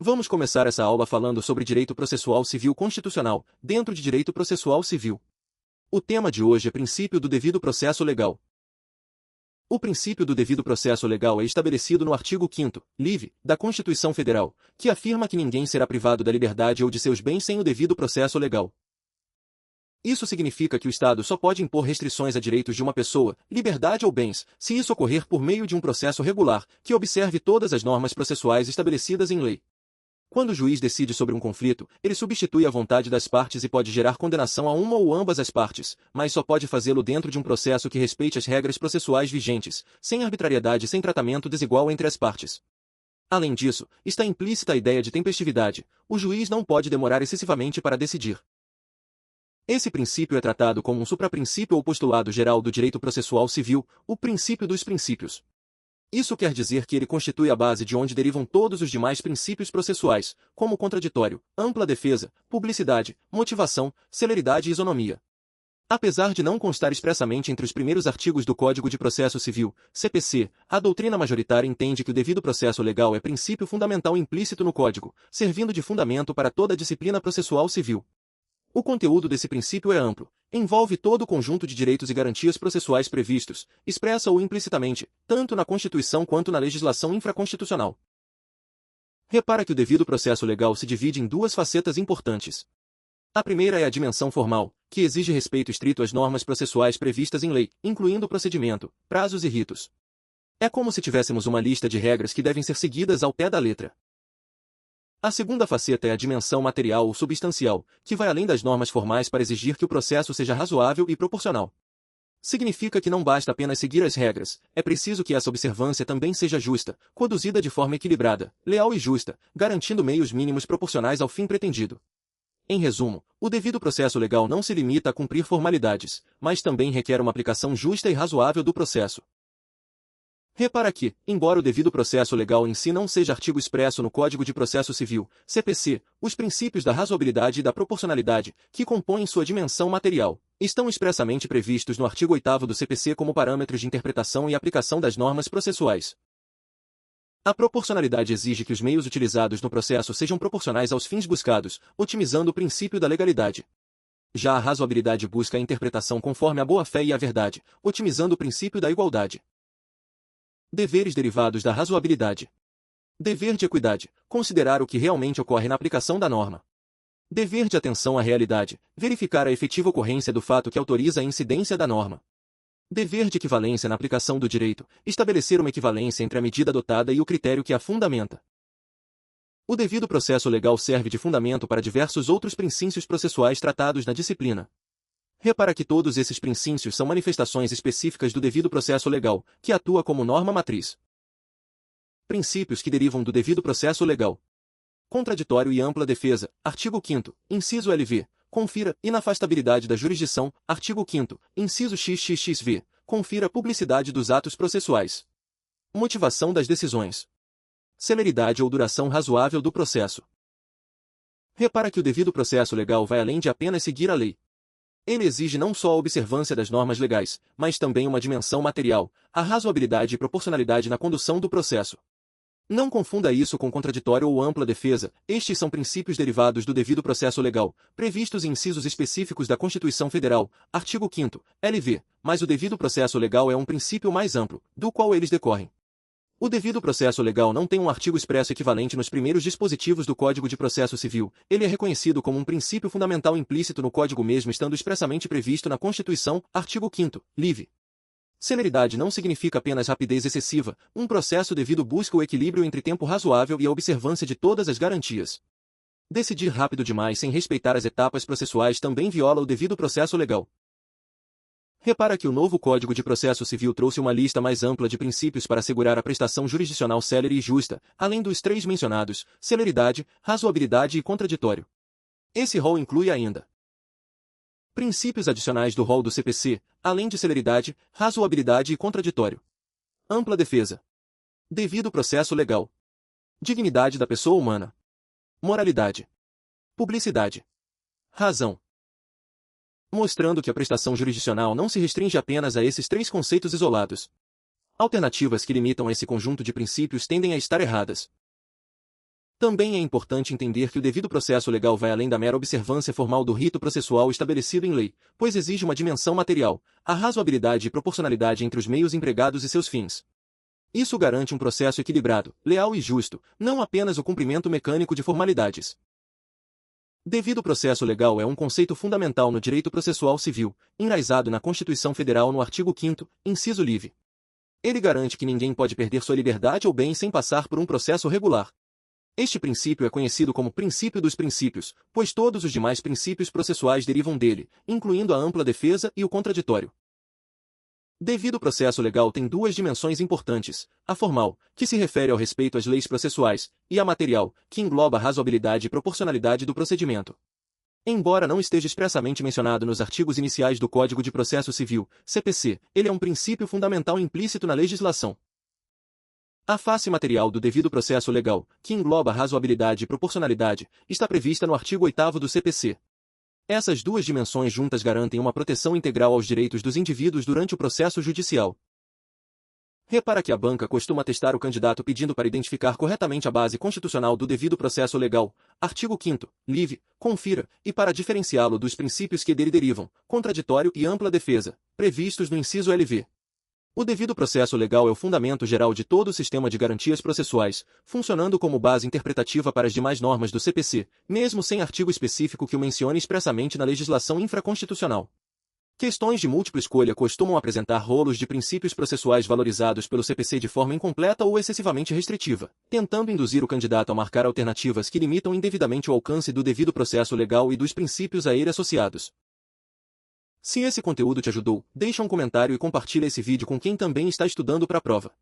Vamos começar essa aula falando sobre direito processual civil constitucional, dentro de direito processual civil. O tema de hoje é princípio do devido processo legal. O princípio do devido processo legal é estabelecido no artigo 5º, LIV, da Constituição Federal, que afirma que ninguém será privado da liberdade ou de seus bens sem o devido processo legal. Isso significa que o Estado só pode impor restrições a direitos de uma pessoa, liberdade ou bens, se isso ocorrer por meio de um processo regular, que observe todas as normas processuais estabelecidas em lei. Quando o juiz decide sobre um conflito, ele substitui a vontade das partes e pode gerar condenação a uma ou ambas as partes, mas só pode fazê-lo dentro de um processo que respeite as regras processuais vigentes, sem arbitrariedade e sem tratamento desigual entre as partes. Além disso, está implícita a ideia de tempestividade. O juiz não pode demorar excessivamente para decidir. Esse princípio é tratado como um supraprincípio ou postulado geral do direito processual civil, o princípio dos princípios. Isso quer dizer que ele constitui a base de onde derivam todos os demais princípios processuais, como contraditório, ampla defesa, publicidade, motivação, celeridade e isonomia. Apesar de não constar expressamente entre os primeiros artigos do Código de Processo Civil, CPC, a doutrina majoritária entende que o devido processo legal é princípio fundamental implícito no Código, servindo de fundamento para toda a disciplina processual civil. O conteúdo desse princípio é amplo, envolve todo o conjunto de direitos e garantias processuais previstos, expressa ou implicitamente, tanto na Constituição quanto na legislação infraconstitucional. Repara que o devido processo legal se divide em duas facetas importantes. A primeira é a dimensão formal, que exige respeito estrito às normas processuais previstas em lei, incluindo procedimento, prazos e ritos. É como se tivéssemos uma lista de regras que devem ser seguidas ao pé da letra. A segunda faceta é a dimensão material ou substancial, que vai além das normas formais para exigir que o processo seja razoável e proporcional. Significa que não basta apenas seguir as regras, é preciso que essa observância também seja justa, conduzida de forma equilibrada, leal e justa, garantindo meios mínimos proporcionais ao fim pretendido. Em resumo, o devido processo legal não se limita a cumprir formalidades, mas também requer uma aplicação justa e razoável do processo. Repara que, embora o devido processo legal em si não seja artigo expresso no Código de Processo Civil, CPC, os princípios da razoabilidade e da proporcionalidade, que compõem sua dimensão material, estão expressamente previstos no artigo 8º do CPC como parâmetros de interpretação e aplicação das normas processuais. A proporcionalidade exige que os meios utilizados no processo sejam proporcionais aos fins buscados, otimizando o princípio da legalidade. Já a razoabilidade busca a interpretação conforme a boa-fé e a verdade, otimizando o princípio da igualdade. Deveres derivados da razoabilidade. Dever de equidade, considerar o que realmente ocorre na aplicação da norma. Dever de atenção à realidade, verificar a efetiva ocorrência do fato que autoriza a incidência da norma. Dever de equivalência na aplicação do direito, estabelecer uma equivalência entre a medida adotada e o critério que a fundamenta. O devido processo legal serve de fundamento para diversos outros princípios processuais tratados na disciplina. Repara que todos esses princípios são manifestações específicas do devido processo legal, que atua como norma matriz. Princípios que derivam do devido processo legal. Contraditório e ampla defesa, artigo 5º, inciso LV, confira inafastabilidade da jurisdição, artigo 5º, inciso XXXV, confira publicidade dos atos processuais. Motivação das decisões. Celeridade ou duração razoável do processo. Repara que o devido processo legal vai além de apenas seguir a lei. Ele exige não só a observância das normas legais, mas também uma dimensão material, a razoabilidade e proporcionalidade na condução do processo. Não confunda isso com contraditório ou ampla defesa, estes são princípios derivados do devido processo legal, previstos em incisos específicos da Constituição Federal, artigo 5º, LV, mas o devido processo legal é um princípio mais amplo, do qual eles decorrem. O devido processo legal não tem um artigo expresso equivalente nos primeiros dispositivos do Código de Processo Civil, ele é reconhecido como um princípio fundamental implícito no Código mesmo estando expressamente previsto na Constituição, artigo 5º, LIV. Celeridade não significa apenas rapidez excessiva, um processo devido busca o equilíbrio entre tempo razoável e a observância de todas as garantias. Decidir rápido demais sem respeitar as etapas processuais também viola o devido processo legal. Repara que o novo Código de Processo Civil trouxe uma lista mais ampla de princípios para assegurar a prestação jurisdicional célere e justa, além dos três mencionados, celeridade, razoabilidade e contraditório. Esse rol inclui ainda princípios adicionais do rol do CPC, além de celeridade, razoabilidade e contraditório. Ampla defesa. Devido processo legal. Dignidade da pessoa humana. Moralidade. Publicidade. Razão. Mostrando que a prestação jurisdicional não se restringe apenas a esses três conceitos isolados. Alternativas que limitam esse conjunto de princípios tendem a estar erradas. Também é importante entender que o devido processo legal vai além da mera observância formal do rito processual estabelecido em lei, pois exige uma dimensão material, a razoabilidade e proporcionalidade entre os meios empregados e seus fins. Isso garante um processo equilibrado, leal e justo, não apenas o cumprimento mecânico de formalidades. Devido processo legal é um conceito fundamental no direito processual civil, enraizado na Constituição Federal no artigo 5º, inciso livre. Ele garante que ninguém pode perder sua liberdade ou bem sem passar por um processo regular. Este princípio é conhecido como princípio dos princípios, pois todos os demais princípios processuais derivam dele, incluindo a ampla defesa e o contraditório. Devido processo legal tem duas dimensões importantes, a formal, que se refere ao respeito às leis processuais, e a material, que engloba a razoabilidade e proporcionalidade do procedimento. Embora não esteja expressamente mencionado nos artigos iniciais do Código de Processo Civil, CPC, ele é um princípio fundamental implícito na legislação. A face material do devido processo legal, que engloba razoabilidade e proporcionalidade, está prevista no artigo 8º do CPC. Essas duas dimensões juntas garantem uma proteção integral aos direitos dos indivíduos durante o processo judicial. Repara que a banca costuma testar o candidato pedindo para identificar corretamente a base constitucional do devido processo legal, artigo 5º, livre, confira, e para diferenciá-lo dos princípios que dele derivam, contraditório e ampla defesa, previstos no inciso LV. O devido processo legal é o fundamento geral de todo o sistema de garantias processuais, funcionando como base interpretativa para as demais normas do CPC, mesmo sem artigo específico que o mencione expressamente na legislação infraconstitucional. Questões de múltipla escolha costumam apresentar rolos de princípios processuais valorizados pelo CPC de forma incompleta ou excessivamente restritiva, tentando induzir o candidato a marcar alternativas que limitam indevidamente o alcance do devido processo legal e dos princípios a ele associados. Se esse conteúdo te ajudou, deixa um comentário e compartilha esse vídeo com quem também está estudando para a prova.